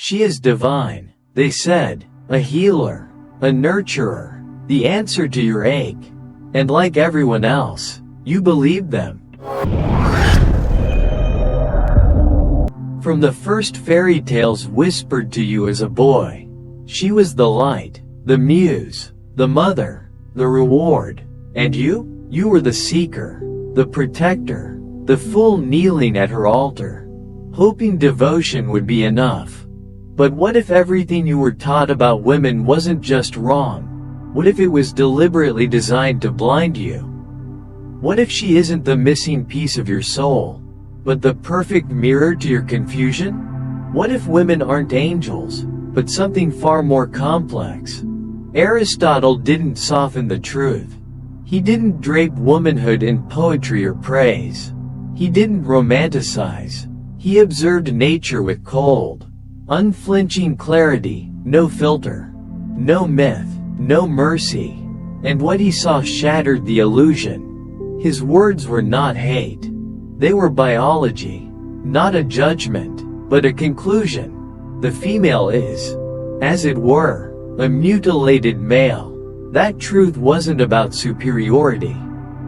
She is divine, they said, a healer, a nurturer, the answer to your ache. And like everyone else, you believed them. From the first fairy tales whispered to you as a boy, she was the light, the muse, the mother, the reward. And you were the seeker, the protector, the fool kneeling at her altar, hoping devotion would be enough. But what if everything you were taught about women wasn't just wrong? What if it was deliberately designed to blind you? What if she isn't the missing piece of your soul, but the perfect mirror to your confusion? What if women aren't angels, but something far more complex? Aristotle didn't soften the truth. He didn't drape womanhood in poetry or praise. He didn't romanticize. He observed nature with cold, unflinching clarity, no filter, no myth, no mercy. And what he saw shattered the illusion. His words were not hate. They were biology, not a judgment, but a conclusion. The female is, as it were, a mutilated male. That truth wasn't about superiority.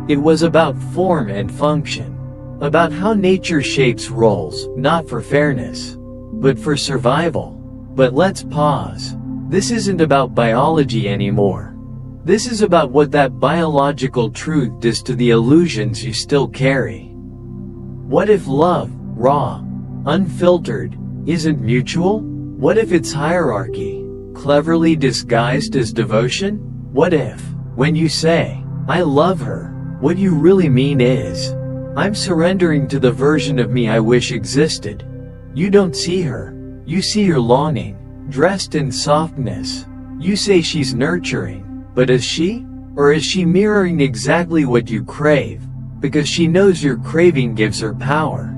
It was about form and function. About how nature shapes roles, not for fairness, but for survival. But let's pause. This isn't about biology anymore. This is about what that biological truth does to the illusions you still carry. What if love, raw, unfiltered, isn't mutual? What if it's hierarchy, cleverly disguised as devotion? What if, when you say, I love her, what you really mean is, I'm surrendering to the version of me I wish existed? You don't see her. You see her longing, dressed in softness. You say she's nurturing, but is she? Or is she mirroring exactly what you crave, because she knows your craving gives her power?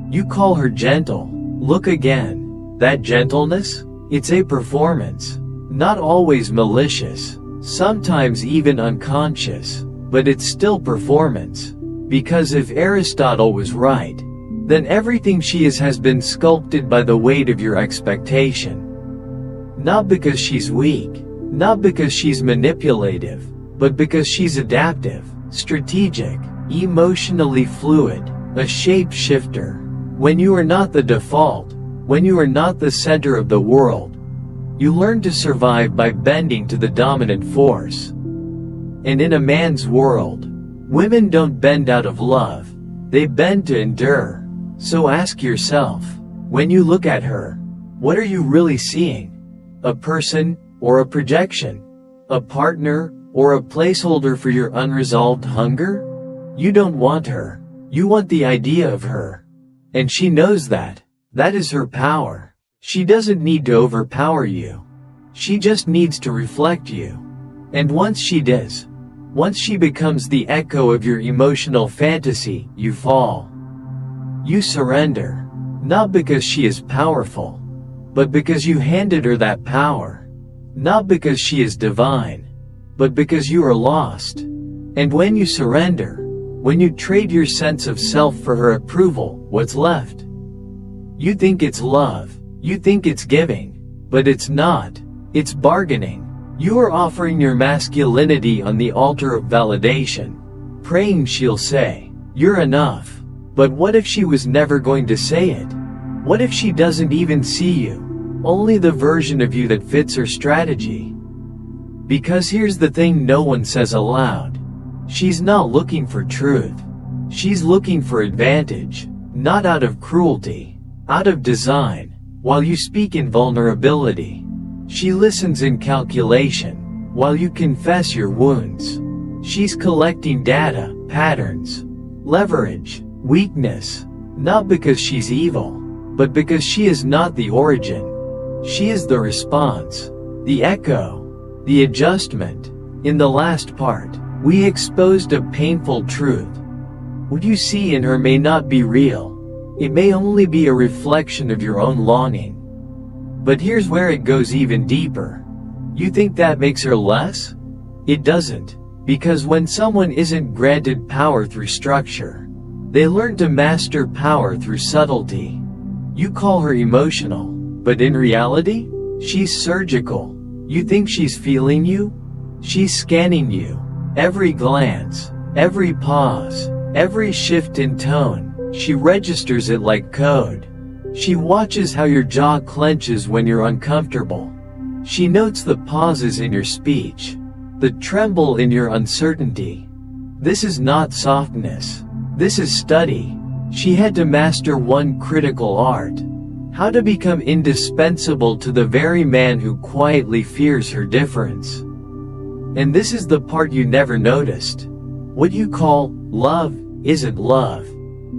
You call her gentle. Look again. That gentleness? It's a performance. Not always malicious, sometimes even unconscious, but it's still performance. Because if Aristotle was right, then everything she is has been sculpted by the weight of your expectation. Not because she's weak, not because she's manipulative, but because she's adaptive, strategic, emotionally fluid, a shapeshifter. When you are not the default, when you are not the center of the world, you learn to survive by bending to the dominant force. And in a man's world, women don't bend out of love, they bend to endure. So ask yourself, when you look at her, what are you really seeing? A person, or a projection? A partner, or a placeholder for your unresolved hunger? You don't want her, you want the idea of her. And she knows that. That is her power. She doesn't need to overpower you. She just needs to reflect you. And once she does, once she becomes the echo of your emotional fantasy, you fall. You surrender, not because she is powerful, but because you handed her that power. Not because she is divine, but because you are lost. And when you surrender, when you trade your sense of self for her approval, what's left? You think it's love, you think it's giving, but it's not. It's bargaining. You are offering your masculinity on the altar of validation, praying she'll say, you're enough. But what if she was never going to say it? What if she doesn't even see you, only the version of you that fits her strategy? Because here's the thing no one says aloud. She's not looking for truth. She's looking for advantage, not out of cruelty, out of design. While you speak in vulnerability, she listens in calculation. While you confess your wounds, she's collecting data, patterns, leverage, weakness, not because she's evil, but because she is not the origin. She is the response, the echo, the adjustment. In the last part, we exposed a painful truth. What you see in her may not be real. It may only be a reflection of your own longing. But here's where it goes even deeper. You think that makes her less? It doesn't. Because when someone isn't granted power through structure, they learn to master power through subtlety. You call her emotional, But in reality, she's surgical. You think she's feeling you? She's scanning you. Every glance, every pause, every shift in tone, she registers it like code. She watches how your jaw clenches when you're uncomfortable. She notes the pauses in your speech, the tremble in your uncertainty. This is not softness. This is study. She had to master one critical art: how to become indispensable to the very man who quietly fears her difference. And this is the part you never noticed. What you call love isn't love.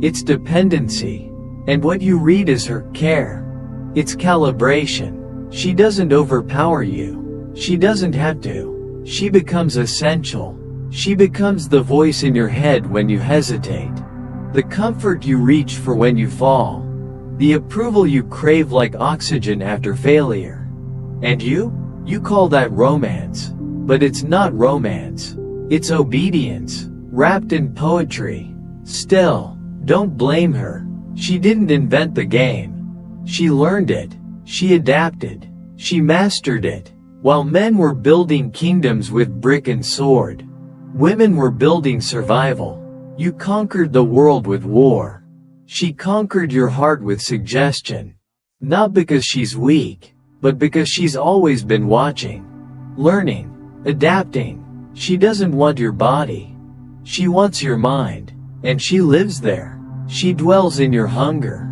It's dependency. And what you read is her care. It's calibration. She doesn't overpower you. She doesn't have to. She becomes essential. She becomes the voice in your head when you hesitate, the comfort you reach for when you fall, the approval you crave like oxygen after failure. And you call that romance. But it's not romance. It's obedience, wrapped in poetry. Still, don't blame her. She didn't invent the game. She learned it. She adapted. She mastered it. While men were building kingdoms with brick and sword, women were building survival. You conquered the world with war. She conquered your heart with suggestion. Not because she's weak, but because she's always been watching, learning, adapting. She doesn't want your body. She wants your mind. And she lives there. She dwells in your hunger.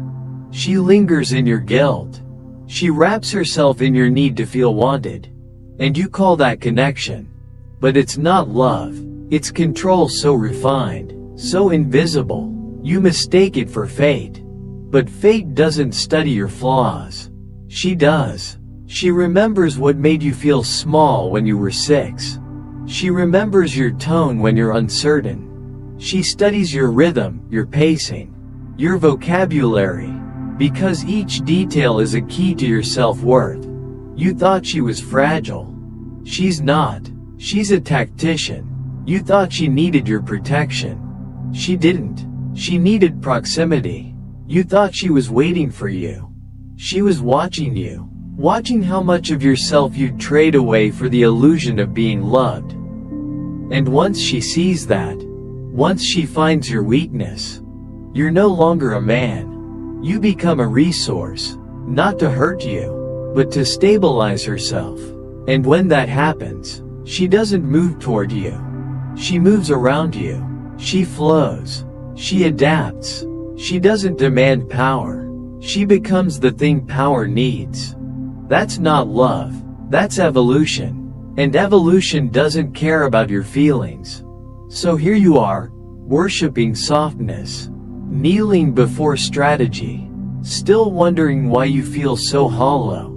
She lingers in your guilt. She wraps herself in your need to feel wanted. And you call that connection. But it's not love. It's control so refined, so invisible. You mistake it for fate. But fate doesn't study your flaws. She does. She remembers what made you feel small when you were 6. She remembers your tone when you're uncertain. She studies your rhythm, your pacing, your vocabulary, because each detail is a key to your self-worth. You thought she was fragile. She's not. She's a tactician. You thought she needed your protection. She didn't. She needed proximity. You thought she was waiting for you. She was watching you. Watching how much of yourself you'd trade away for the illusion of being loved. And once she sees that, once she finds your weakness, you're no longer a man. You become a resource, not to hurt you, but to stabilize herself. And when that happens, she doesn't move toward you. She moves around you. She flows. She adapts. She doesn't demand power. She becomes the thing power needs. That's not love. That's evolution. And evolution doesn't care about your feelings. So here you are, worshipping softness, kneeling before strategy, still wondering why you feel so hollow.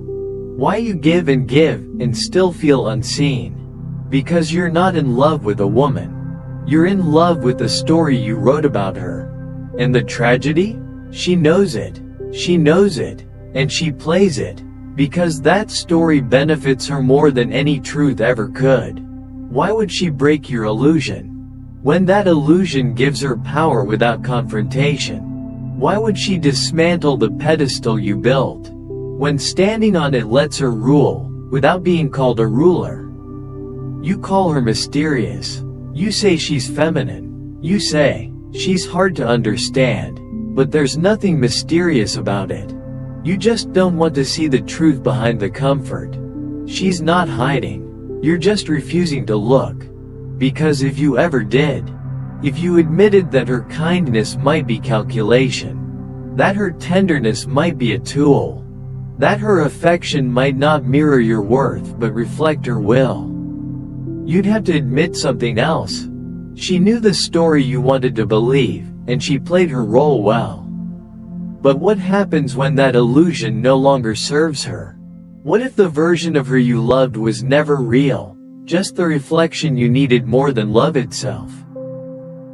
Why you give and still feel unseen. Because you're not in love with a woman. You're in love with the story you wrote about her. And the tragedy? She knows it. She knows it. And she plays it. Because that story benefits her more than any truth ever could. Why would she break your illusion? When that illusion gives her power without confrontation. Why would she dismantle the pedestal you built? When standing on it lets her rule, without being called a ruler. You call her mysterious. You say she's feminine. You say she's hard to understand. But there's nothing mysterious about it. You just don't want to see the truth behind the comfort. She's not hiding. You're just refusing to look. Because if you ever did, if you admitted that her kindness might be calculation, that her tenderness might be a tool, that her affection might not mirror your worth but reflect her will, you'd have to admit something else. She knew the story you wanted to believe, and she played her role well. But what happens when that illusion no longer serves her? What if the version of her you loved was never real, just the reflection you needed more than love itself?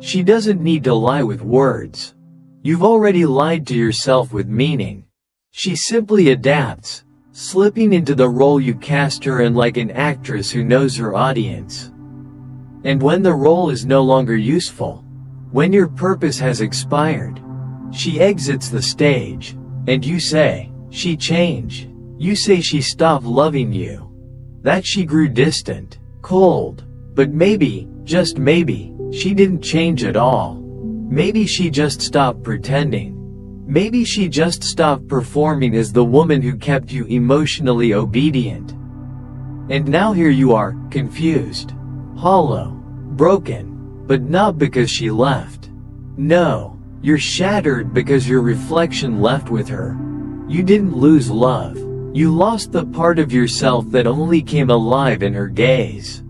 She doesn't need to lie with words. You've already lied to yourself with meaning. She simply adapts, slipping into the role you cast her in like an actress who knows her audience. And when the role is no longer useful, when your purpose has expired, she exits the stage, and you say, she changed. You say she stopped loving you. That she grew distant, cold. But maybe, just maybe, she didn't change at all. Maybe she just stopped pretending. Maybe she just stopped performing as the woman who kept you emotionally obedient. And now here you are, confused, hollow, broken, but not because she left. No, you're shattered because your reflection left with her. You didn't lose love. You lost the part of yourself that only came alive in her gaze.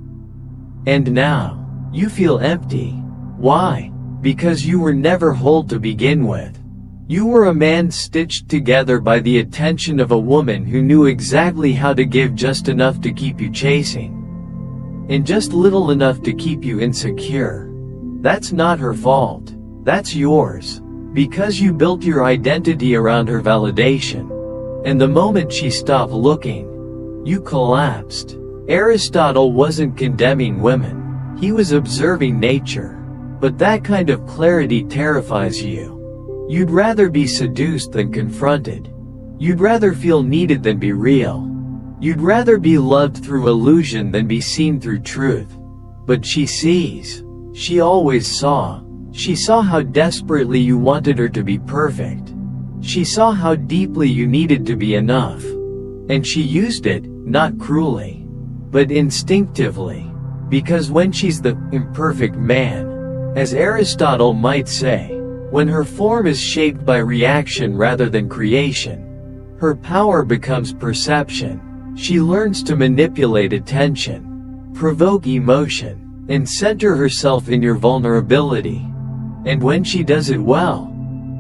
And now, you feel empty. Why? Because you were never whole to begin with. You were a man stitched together by the attention of a woman who knew exactly how to give just enough to keep you chasing. And just little enough to keep you insecure. That's not her fault. That's yours. Because you built your identity around her validation. And the moment she stopped looking, you collapsed. Aristotle wasn't condemning women. He was observing nature. But that kind of clarity terrifies you. You'd rather be seduced than confronted. You'd rather feel needed than be real. You'd rather be loved through illusion than be seen through truth. But she sees. She always saw. She saw how desperately you wanted her to be perfect. She saw how deeply you needed to be enough. And she used it, not cruelly, but instinctively. Because when she's the imperfect man, as Aristotle might say, when her form is shaped by reaction rather than creation, her power becomes perception. She learns to manipulate attention, provoke emotion, and center herself in your vulnerability. And when she does it well,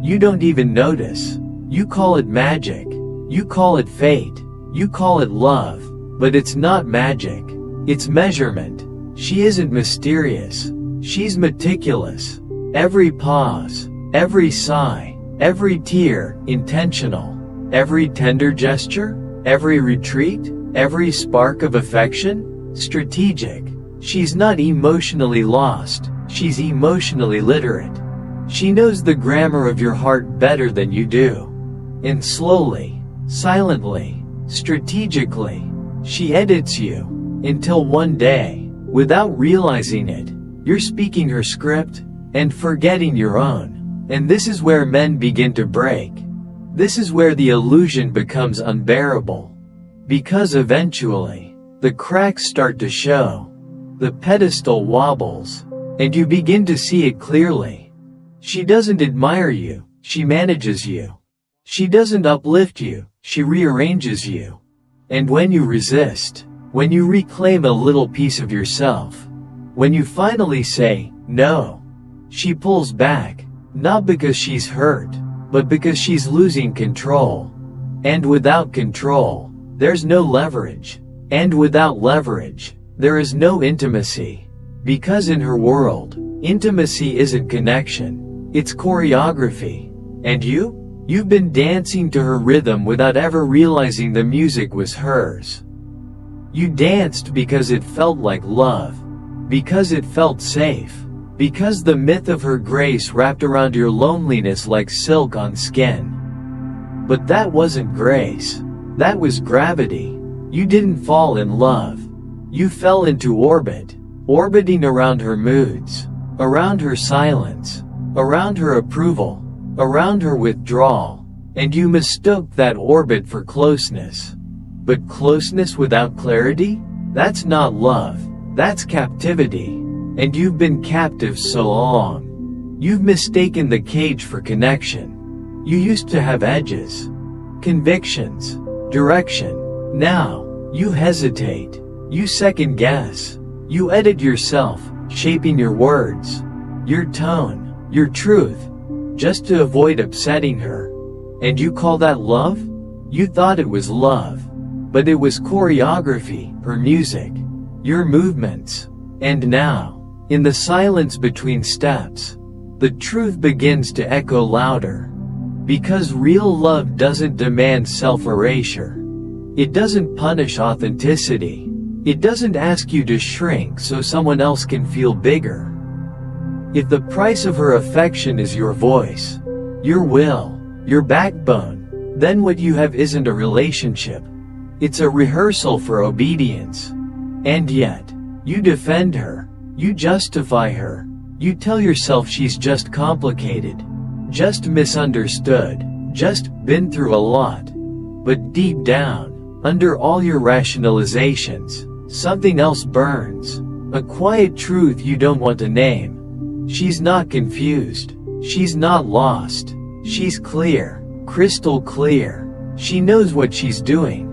you don't even notice. You call it magic. You call it fate. You call it love. But it's not magic. It's measurement. She isn't mysterious. She's meticulous. Every pause, every sigh, every tear, intentional. Every tender gesture, every retreat, every spark of affection, strategic. She's not emotionally lost. She's emotionally literate. She knows the grammar of your heart better than you do. And slowly, silently, strategically, she edits you, until one day, without realizing it, you're speaking her script, and forgetting your own. And this is where men begin to break. This is where the illusion becomes unbearable. Because eventually, the cracks start to show. The pedestal wobbles, and you begin to see it clearly. She doesn't admire you, she manages you. She doesn't uplift you, she rearranges you. And when you resist, when you reclaim a little piece of yourself, when you finally say, no, she pulls back, not because she's hurt, but because she's losing control. And without control, there's no leverage. And without leverage, there is no intimacy. Because in her world, intimacy isn't connection, it's choreography. And you've been dancing to her rhythm without ever realizing the music was hers. You danced because it felt like love, because it felt safe, because the myth of her grace wrapped around your loneliness like silk on skin. But that wasn't grace, that was gravity. You didn't fall in love. You fell into orbit, orbiting around her moods, around her silence, around her approval, around her withdrawal, and you mistook that orbit for closeness. But closeness without clarity? That's not love, that's captivity. And you've been captive so long. You've mistaken the cage for connection. You used to have edges, convictions, direction. Now, you hesitate. You second guess. You edit yourself, shaping your words, your tone, your truth, just to avoid upsetting her. And you call that love? You thought it was love. But it was choreography, her music, your movements. And now, in the silence between steps, the truth begins to echo louder. Because real love doesn't demand self-erasure. It doesn't punish authenticity. It doesn't ask you to shrink so someone else can feel bigger. If the price of her affection is your voice, your will, your backbone, then what you have isn't a relationship, It's a rehearsal for obedience. And yet, you defend her. You justify her. You tell yourself she's just complicated. Just misunderstood. Just been through a lot. But deep down, under all your rationalizations, something else burns. A quiet truth you don't want to name. She's not confused. She's not lost. She's clear. Crystal clear. She knows what she's doing.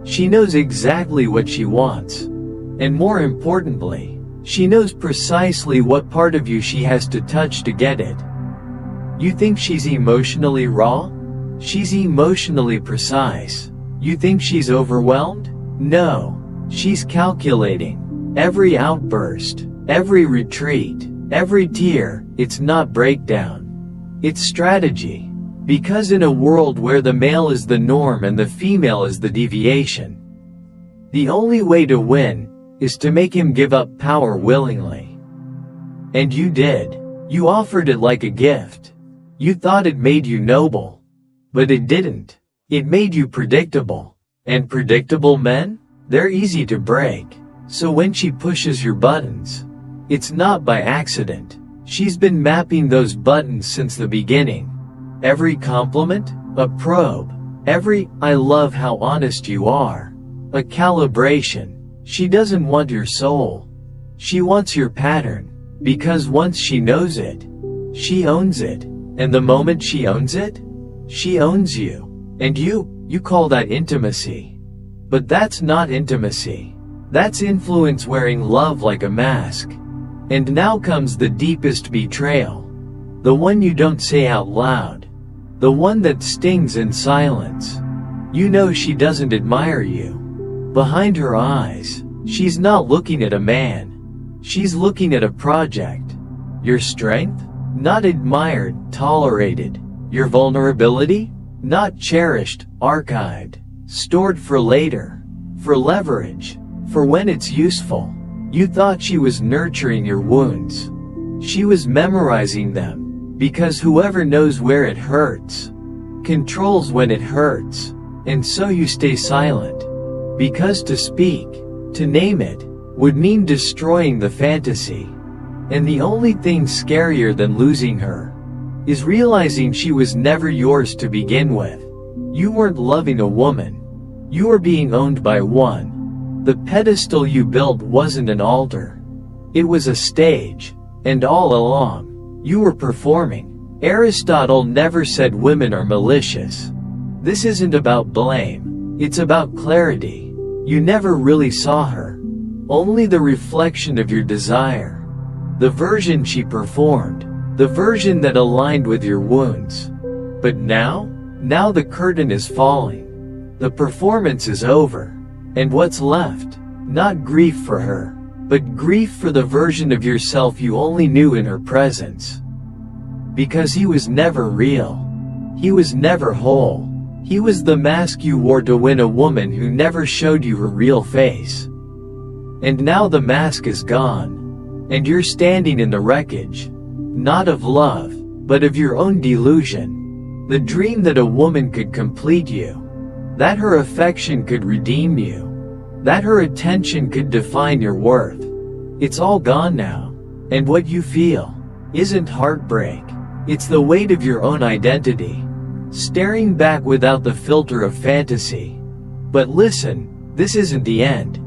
She knows exactly what she wants. And more importantly, she knows precisely what part of you she has to touch to get it. You think she's emotionally raw? She's emotionally precise. You think she's overwhelmed? No. She's calculating. Every outburst, every retreat, every tear, it's not breakdown. It's strategy. Because in a world where the male is the norm and the female is the deviation, the only way to win is to make him give up power willingly. And you did. You offered it like a gift. You thought it made you noble. But it didn't. It made you predictable. And predictable men? They're easy to break. So when she pushes your buttons, it's not by accident. She's been mapping those buttons since the beginning. Every compliment, a probe. Every, I love how honest you are, a calibration. She doesn't want your soul. She wants your pattern. Because once she knows it, she owns it. And the moment she owns it, she owns you. And you call that intimacy. But that's not intimacy. That's influence wearing love like a mask. And now comes the deepest betrayal. The one you don't say out loud. The one that stings in silence. You know she doesn't admire you. Behind her eyes, she's not looking at a man. She's looking at a project. Your strength? Not admired, tolerated. Your vulnerability? Not cherished, archived. Stored for later. For leverage. For when it's useful. You thought she was nurturing your wounds. She was memorizing them. Because whoever knows where it hurts, controls when it hurts. And so you stay silent. Because to speak, to name it, would mean destroying the fantasy. And the only thing scarier than losing her is realizing she was never yours to begin with. You weren't loving a woman. You were being owned by one. The pedestal you built wasn't an altar. It was a stage. And all along, you were performing. Aristotle never said women are malicious. This isn't about blame. It's about clarity. You never really saw her. Only the reflection of your desire. The version she performed. The version that aligned with your wounds. But now the curtain is falling. The performance is over. And what's left? Not grief for her, but grief for the version of yourself you only knew in her presence. Because he was never real. He was never whole. He was the mask you wore to win a woman who never showed you her real face. And now the mask is gone. And you're standing in the wreckage. Not of love, but of your own delusion. The dream that a woman could complete you. That her affection could redeem you. That her attention could define your worth. It's all gone now. And what you feel isn't heartbreak. It's the weight of your own identity. Staring back without the filter of fantasy. But listen, this isn't the end.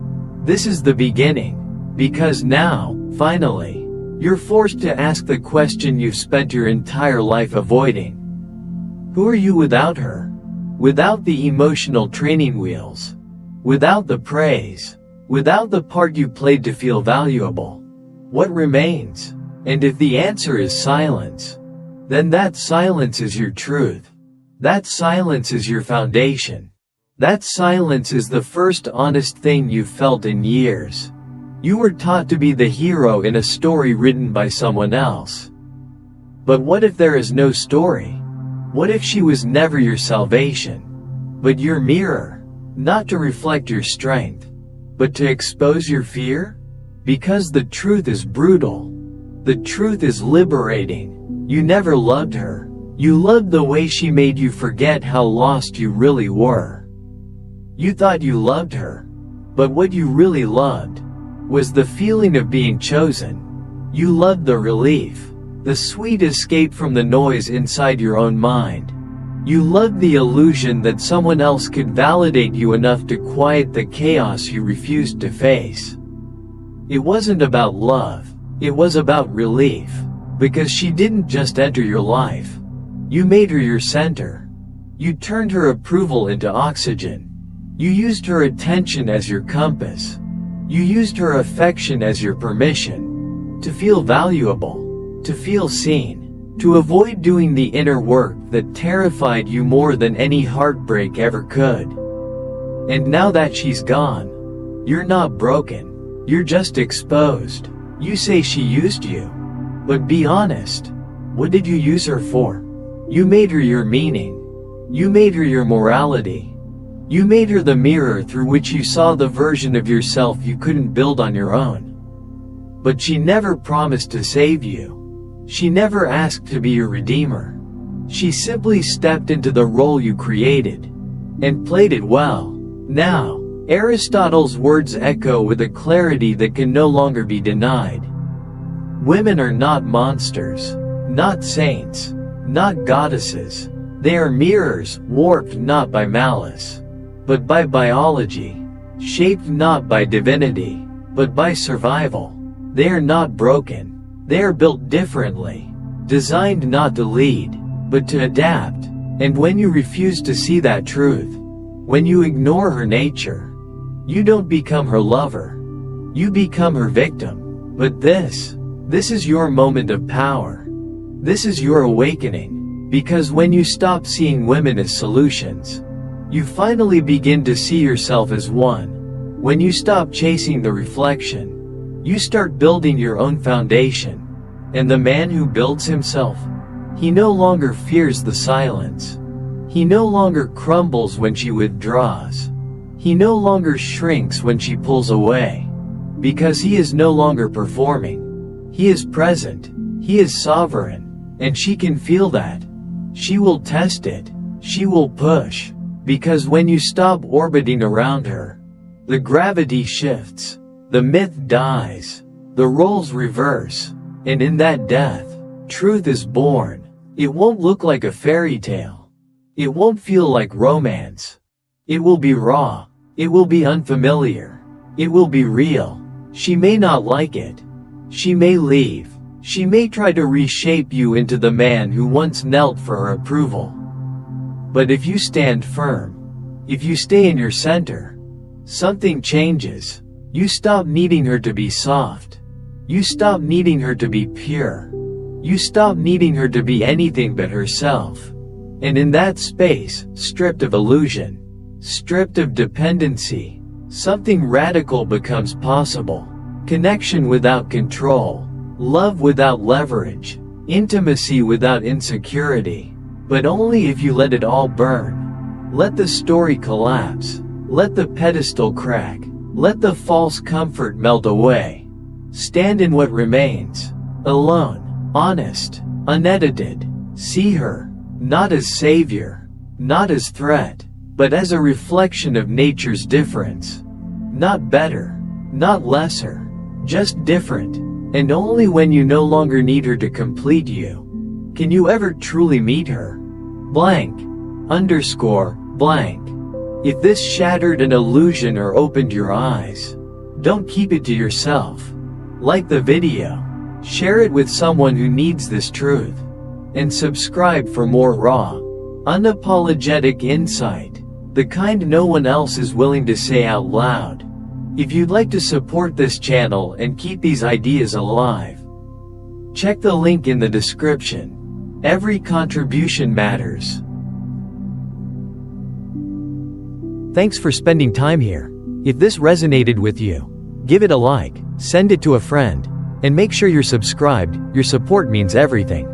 This is the beginning. Because now, finally, you're forced to ask the question you've spent your entire life avoiding. Who are you without her? Without the emotional training wheels. Without the praise. Without the part you played to feel valuable. What remains? And if the answer is silence, then that silence is your truth. That silence is your foundation. That silence is the first honest thing you've felt in years. You were taught to be the hero in a story written by someone else. But what if there is no story? What if she was never your salvation, but your mirror? Not to reflect your strength, but to expose your fear? Because the truth is brutal. The truth is liberating. You never loved her. You loved the way she made you forget how lost you really were. You thought you loved her. But what you really loved was the feeling of being chosen. You loved the relief, the sweet escape from the noise inside your own mind. You loved the illusion that someone else could validate you enough to quiet the chaos you refused to face. It wasn't about love, it was about relief. Because she didn't just enter your life. You made her your center. You turned her approval into oxygen. You used her attention as your compass. You used her affection as your permission to feel valuable, to feel seen, to avoid doing the inner work that terrified you more than any heartbreak ever could. And now that she's gone, you're not broken. You're just exposed. You say she used you. But be honest, what did you use her for? You made her your meaning. You made her your morality. You made her the mirror through which you saw the version of yourself you couldn't build on your own. But she never promised to save you. She never asked to be your redeemer. She simply stepped into the role you created, and played it well. Now, Aristotle's words echo with a clarity that can no longer be denied. Women are not monsters, not saints, not goddesses. They are mirrors, warped not by malice, but by biology, shaped not by divinity, but by survival. They are not broken. They are built differently, designed not to lead, but to adapt. And when you refuse to see that truth, when you ignore her nature, you don't become her lover. You become her victim. But this is your moment of power. This is your awakening. Because when you stop seeing women as solutions, you finally begin to see yourself as one. When you stop chasing the reflection, you start building your own foundation. And the man who builds himself, he no longer fears the silence. He no longer crumbles when she withdraws. He no longer shrinks when she pulls away. Because he is no longer performing. He is present. He is sovereign. And she can feel that. She will test it. She will push. Because when you stop orbiting around her, the gravity shifts. The myth dies. The roles reverse. And in that death, truth is born. It won't look like a fairy tale. It won't feel like romance. It will be raw. It will be unfamiliar. It will be real. She may not like it. She may leave. She may try to reshape you into the man who once knelt for her approval. But if you stand firm, if you stay in your center, something changes. You stop needing her to be soft. You stop needing her to be pure. You stop needing her to be anything but herself. And in that space, stripped of illusion, stripped of dependency, something radical becomes possible. Connection without control. Love without leverage. Intimacy without insecurity. But only if you let it all burn. Let the story collapse. Let the pedestal crack. Let the false comfort melt away. Stand in what remains. Alone. Honest. Unedited. See her. Not as savior. Not as threat. But as a reflection of nature's difference. Not better. Not lesser. Just different. And only when you no longer need her to complete you, can you ever truly meet her. Blank. Blank. If this shattered an illusion or opened your eyes, don't keep it to yourself. Like the video. Share it with someone who needs this truth. And subscribe for more raw, unapologetic insight. The kind no one else is willing to say out loud. If you'd like to support this channel and keep these ideas alive, check the link in the description. Every contribution matters. Thanks for spending time here. If this resonated with you, give it a like, send it to a friend, and make sure you're subscribed. Your support means everything.